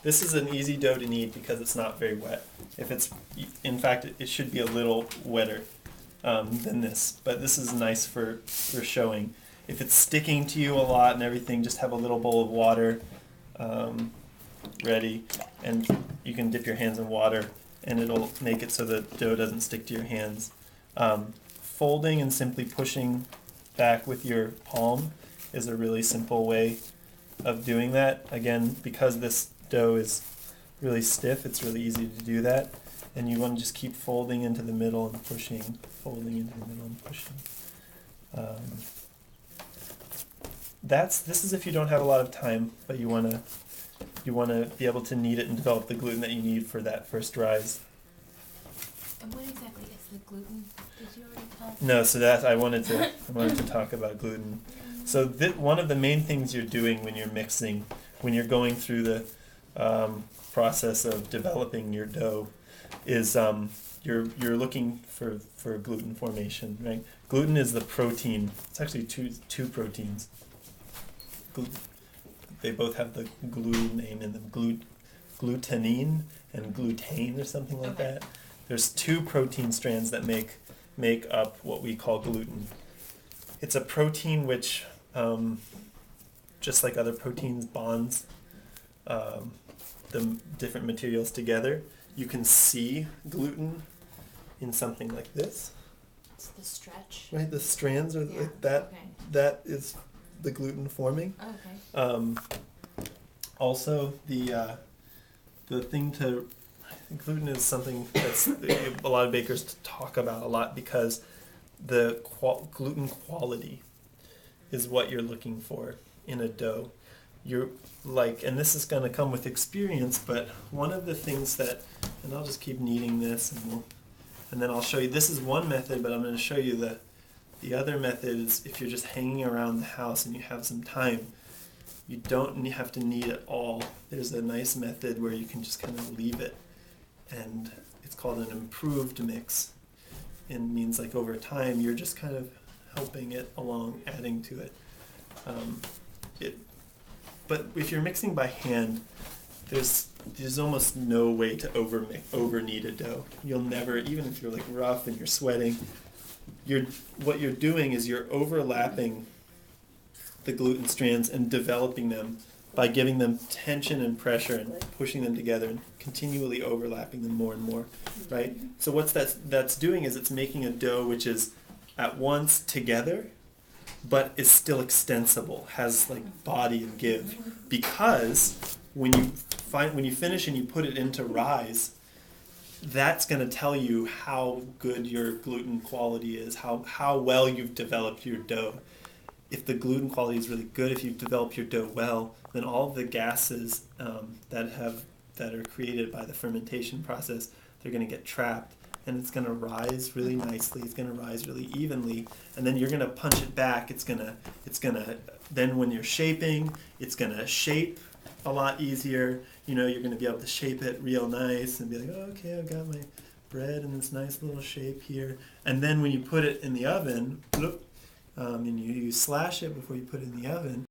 This is an easy dough to knead because it's not very wet. If it's, in fact, it should be a little wetter than this, but this is nice for showing. If it's sticking to you a lot and everything, just have a little bowl of water ready, and you can dip your hands in water, and it'll make it so the dough doesn't stick to your hands. Folding and simply pushing back with your palm is a really simple way of doing that. Again, because this dough is really stiff, it's really easy to do that. And you want to just keep folding into the middle and pushing, folding into the middle and pushing. This is if you don't have a lot of time, but you want to be able to knead it and develop the gluten that you need for that first rise. And what exactly is the gluten? Did you already tell us? No, so that I wanted to talk about gluten. So one of the main things you're doing when you're mixing, when you're going through the process of developing your dough, is you're looking for gluten formation, right? Gluten is the protein. It's actually two proteins. They both have the glue name in them. Glutenine and glutane or something like that. There's two protein strands that make up what we call gluten. It's a protein which, just like other proteins, bonds the different materials together. You can see gluten in something like this. It's the stretch. Right, the strands are Yeah. like that. Okay. That is the gluten forming. Okay. Also, the thing to gluten is something that's a lot of bakers talk about a lot because the gluten quality is what you're looking for in a dough. You're like, and this is going to come with experience, but one of the things that, and I'll just keep kneading this, and then I'll show you. This is one method, but I'm going to show you the other method is if you're just hanging around the house and you have some time. You don't have to knead at all. There's a nice method where you can just kind of leave it, and it's called an improved mix. And means like over time you're just kind of helping it along, adding to it. But if you're mixing by hand, there's almost no way to over knead a dough. You'll never, even if you're like rough and you're sweating, what you're doing is you're overlapping the gluten strands and developing them by giving them tension and pressure and pushing them together and continually overlapping them more and more, right? So what that's doing is it's making a dough which is at once together, but is still extensible, has like body and give, because when you finish and you put it into rise, that's going to tell you how good your gluten quality is, how well you've developed your dough. If the gluten quality is really good, if you've developed your dough well, then all of the gases that are created by the fermentation process, they're going to get trapped, and it's going to rise really nicely. It's going to rise really evenly, and then you're going to punch it back. It's gonna then when you're shaping, it's going to shape a lot easier. You're going to be able to shape it real nice and be like, oh, okay, I've got my bread in this nice little shape here. And then when you put it in the oven, and you slash it before you put it in the oven,